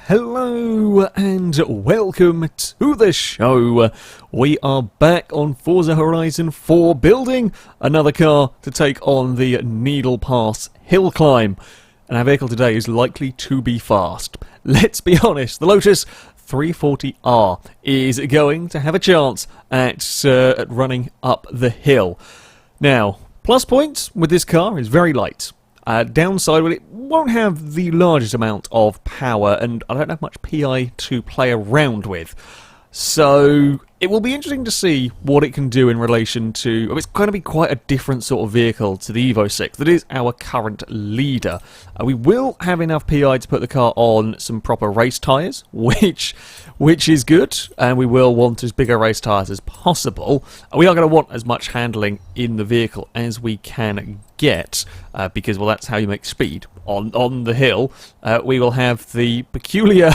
Hello and welcome to the show. We are back on Forza Horizon 4 building another car to take on the Needle Pass hill climb. And our vehicle today is likely to be fast. Let's be honest, the Lotus 340R is going to have a chance at running up the hill. Now, plus points with this car is very light. Downside, well, it won't have the largest amount of power, and I don't have much PI to play around with. So it will be interesting to see what it can do in relation to... it's going to be quite a different sort of vehicle to the Evo 6. That is our current leader. We will have enough PI to put the car on some proper race tyres, which is good, and we will want as big a race tyres as possible. We are going to want as much handling in the vehicle as we can get, because, well, that's how you make speed. On the hill, we will have the peculiar...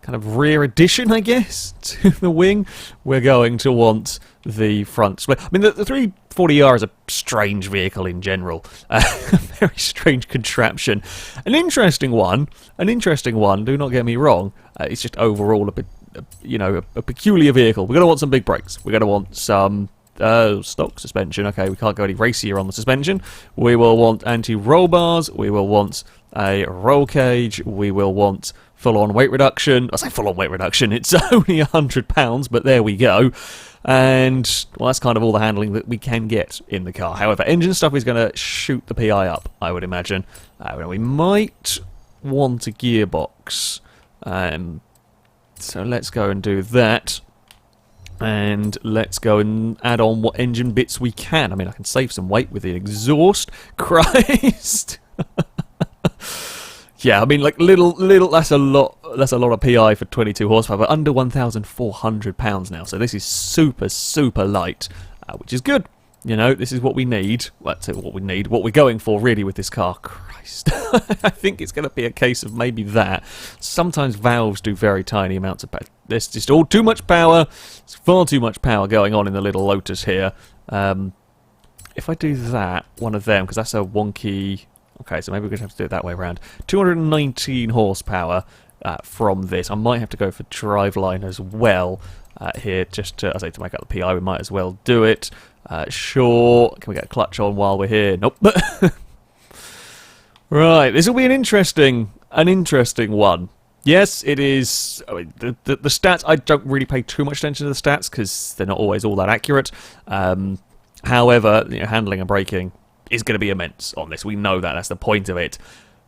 kind of rear addition, I guess, to the wing. We're going to want the front split. I mean, the 340R is a strange vehicle in general. A very strange contraption. An interesting one, do not get me wrong. It's just overall a peculiar vehicle. We're going to want some big brakes. We're going to want some... stock suspension. Okay, we can't go any racier on the suspension. We will want anti-roll bars. We will want a roll cage. We will want full-on weight reduction. I say full-on weight reduction. It's only £100, but there we go. And, well, that's kind of all the handling that we can get in the car. However, engine stuff is going to shoot the PI up, I would imagine. We might want a gearbox. So let's go and do that. And let's go and add on what engine bits we can. I mean, I can save some weight with the exhaust. Christ! Yeah, I mean, like little. That's a lot of PI for 22 horsepower, but under 1,400 pounds now. So this is super light, which is good. You know, this is what we need. Well, that's what we need. What we're going for, really, with this car. Christ. I think it's going to be a case of maybe that. Sometimes valves do very tiny amounts of power. There's just all too much power. There's far too much power going on in the little Lotus here. If I do that, one of them, because that's a wonky... Okay, so maybe we're going to have to do it that way around. 219 horsepower from this. I might have to go for driveline as well here, just to, to make up the PI. We might as well do it. Sure. Can we get a clutch on while we're here? Nope. Right, this will be an interesting one. Yes, it is. I mean, the stats, I don't really pay too much attention to the stats because they're not always all that accurate. However, handling and braking is going to be immense on this. We know that. That's the point of it.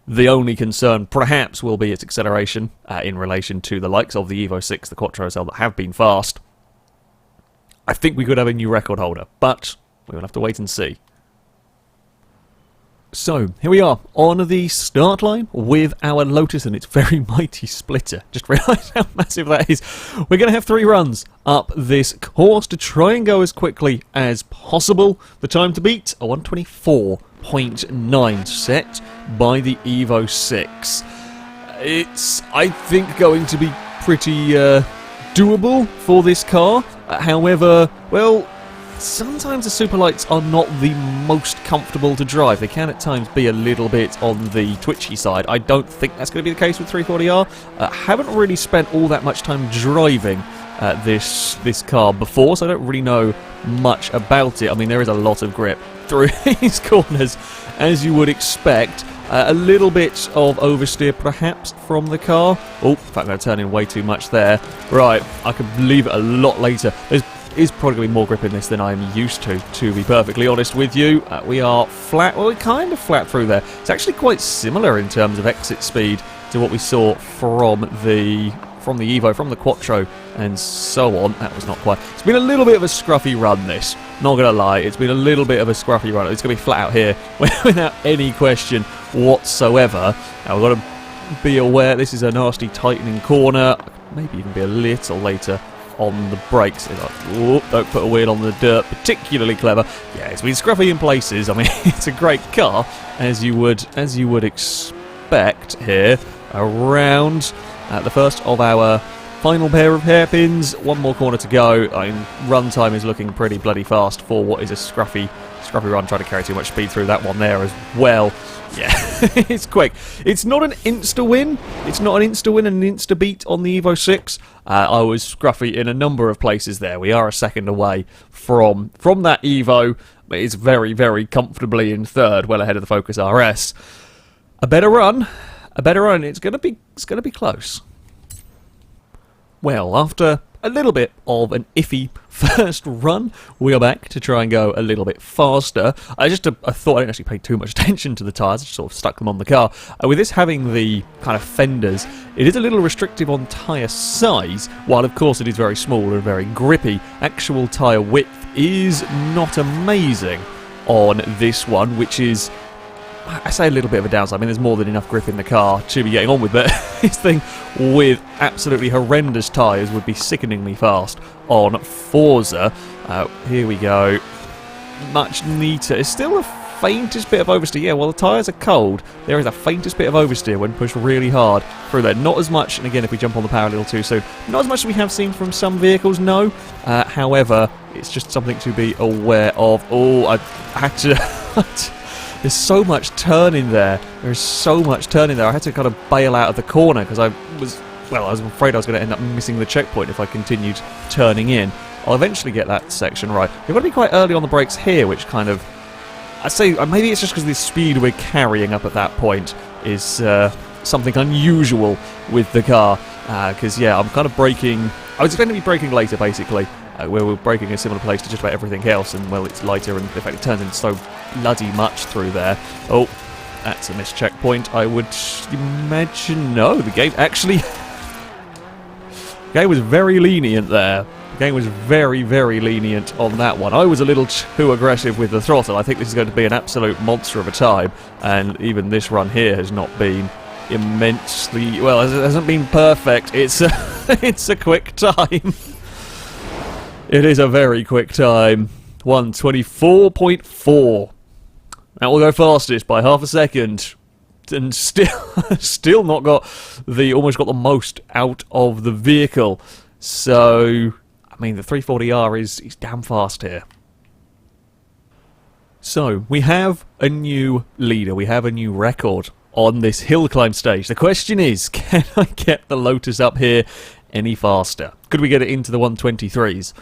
The only concern, perhaps, will be its acceleration in relation to the likes of the Evo 6, the Quattro cell that have been fast. I think we could have a new record holder, but we will have to wait and see. So, here we are on the start line with our Lotus and its very mighty splitter. Just realised how massive that is. We're going to have 3 runs up this course to try and go as quickly as possible. The time to beat, a 124.9 set by the Evo 6. It's, I think, going to be pretty doable for this car. However, well... sometimes the Superlights are not the most comfortable to drive. They can at times be a little bit on the twitchy side. I don't think that's going to be the case with 340R. Haven't really spent all that much time driving this car before, so I don't really know much about it. I mean, there is a lot of grip through these corners, as you would expect. A little bit of oversteer, perhaps, from the car. Oh, in fact, I'm going to turn in way too much there. Right, I could leave it a lot later. Is probably going to be more grip in this than I'm used to be perfectly honest with you. We are flat, well, we're kind of flat through there. It's actually quite similar in terms of exit speed to what we saw from the Evo, from the Quattro, and so on. That was not quite. It's been a little bit of a scruffy run, this. Not going to lie, it's been a little bit of a scruffy run. It's going to be flat out here without any question whatsoever. Now, we've got to be aware this is a nasty tightening corner. Maybe even be a little later on the brakes. Like, don't put a wheel on the dirt. Particularly clever. Yeah, it's been scruffy in places. I mean, it's a great car, as you would expect here. Around the first of our final pair of hairpins. One more corner to go. I mean, run time is looking pretty bloody fast for what is a scruffy scruffy run, trying to carry too much speed through that one there as well. Yeah, it's quick. It's not an insta-win. It's not an insta-win and an insta-beat on the Evo 6. I was scruffy in a number of places there. We are a second away from that Evo. It's very, very comfortably in third, well ahead of the Focus RS. A better run. It's gonna be close. Well, after a little bit of an iffy first run, we are back to try and go a little bit faster. I thought I didn't actually pay too much attention to the tyres, I just sort of stuck them on the car. With this having the kind of fenders, it is a little restrictive on tyre size, while of course it is very small and very grippy. Actual tyre width is not amazing on this one, which is, I say, a little bit of a downside. I mean, there's more than enough grip in the car to be getting on with, but this thing with absolutely horrendous tyres would be sickeningly fast on Forza. Here we go. Much neater. It's still the faintest bit of oversteer. Yeah, well, the tyres are cold. There is a faintest bit of oversteer when pushed really hard through there. Not as much, and again, if we jump on the power a little too soon, not as much as we have seen from some vehicles, no. However, it's just something to be aware of. Oh, I had to... There's so much turn in there. There's so much turn in there. I had to kind of bail out of the corner because I was afraid I was going to end up missing the checkpoint if I continued turning in. I'll eventually get that section right. We've got to be quite early on the brakes here, which kind of... I'd say maybe it's just because the speed we're carrying up at that point is something unusual with the car. Because, yeah, I'm kind of braking... I was expecting to be braking later, basically. Where we're braking a similar place to just about everything else, and well, it's lighter, and in fact it turns in so bloody much through there. Oh, that's a missed checkpoint, I would imagine. No, the game actually... the game was very lenient there. The game was very, very lenient on that one. I was a little too aggressive with the throttle. I think this is going to be an absolute monster of a time, and even this run here has not been immensely... well, it hasn't been perfect. It's it's a quick time. It is a very quick time. 1:24.4. That will go fastest by half a second. And still not got almost got the most out of the vehicle. So, I mean, the 340R is damn fast here. So, we have a new leader. We have a new record on this hill climb stage. The question is, can I get the Lotus up here any faster? Could we get it into the 123s?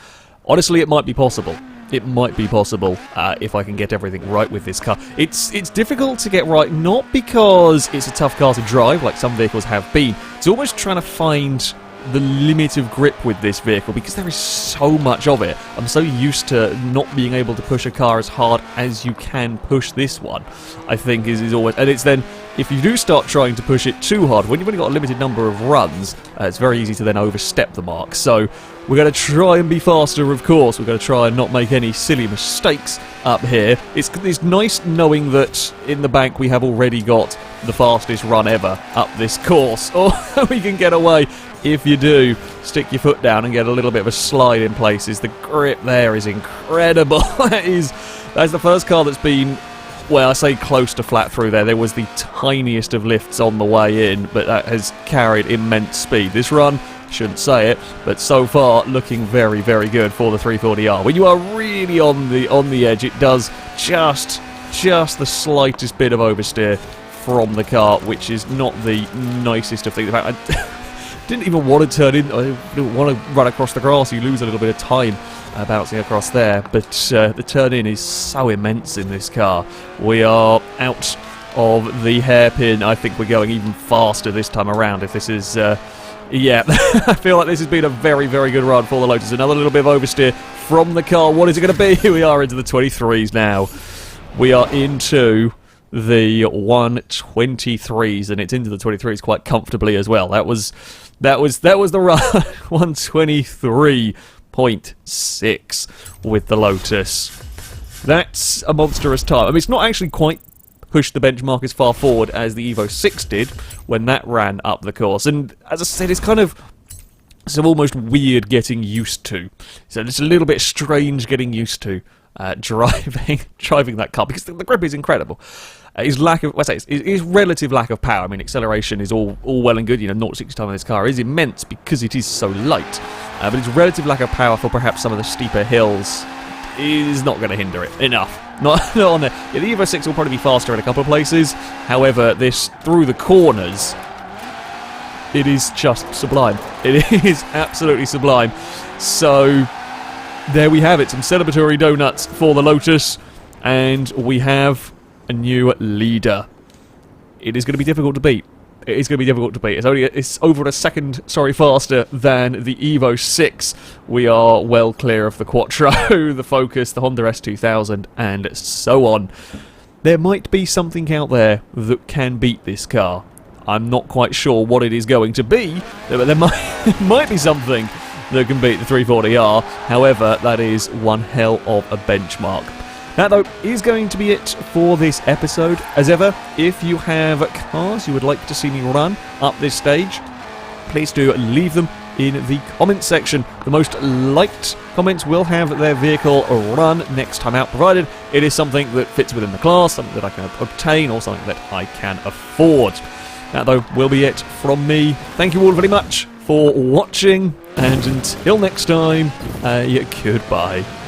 Honestly, it might be possible. It might be possible if I can get everything right with this car. It's difficult to get right, not because it's a tough car to drive, like some vehicles have been. It's almost trying to find the limit of grip with this vehicle, because there is so much of it. I'm so used to not being able to push a car as hard as you can push this one, I think is always... And it's then, if you do start trying to push it too hard, when you've only got a limited number of runs, it's very easy to then overstep the mark. So we're going to try and be faster, of course. We're going to try and not make any silly mistakes up here. It's nice knowing that in the bank we have already got the fastest run ever up this course. Or we can get away. If you do stick your foot down and get a little bit of a slide in places, the grip there is incredible. That's the first car that's been, well, I say close to flat through there. There was the tiniest of lifts on the way in, but that has carried immense speed. This run, shouldn't say it, but so far looking very, very good for the 340R. When you are really on the edge, it does just the slightest bit of oversteer from the car, which is not the nicest of things. In fact, I didn't even want to turn in. I didn't want to run across the grass. You lose a little bit of time bouncing across there. But the turn in is so immense in this car. We are out of the hairpin. I think we're going even faster this time around. If this is, yeah, I feel like this has been a very, very good run for the Lotus. Another little bit of oversteer from the car. What is it going to be? Here we are into the 23s now. We are into the 123s, and it's into the 23s quite comfortably as well. That was the run. 123.6 with the Lotus. That's a monstrous time. I mean, it's not actually quite pushed the benchmark as far forward as the Evo 6 did when that ran up the course. And as I said, it's kind of almost weird getting used to. So it's a little bit strange getting used to driving that car, because the grip is incredible. His relative lack of power. I mean, acceleration is all well and good. 0-60 time on this car is immense because it is so light. But his relative lack of power for perhaps some of the steeper hills is not going to hinder it enough. Not on there. Yeah, the Evo 6 will probably be faster in a couple of places. However, this through the corners, it is just sublime. It is absolutely sublime. So there we have it, some celebratory donuts for the Lotus, and we have a new leader. It is going to be difficult to beat. It is going to be difficult to beat. It's over a second, faster than the Evo 6. We are well clear of the Quattro, the Focus, the Honda S2000, and so on. There might be something out there that can beat this car. I'm not quite sure what it is going to be, but there might be something that can beat the 340R. However, that is one hell of a benchmark. That, though, is going to be it for this episode. As ever, if you have cars you would like to see me run up this stage, please do leave them in the comments section. The most liked comments will have their vehicle run next time out, provided it is something that fits within the class, something that I can obtain, or something that I can afford. That, though, will be it from me. Thank you all very much for watching, and until next time, goodbye.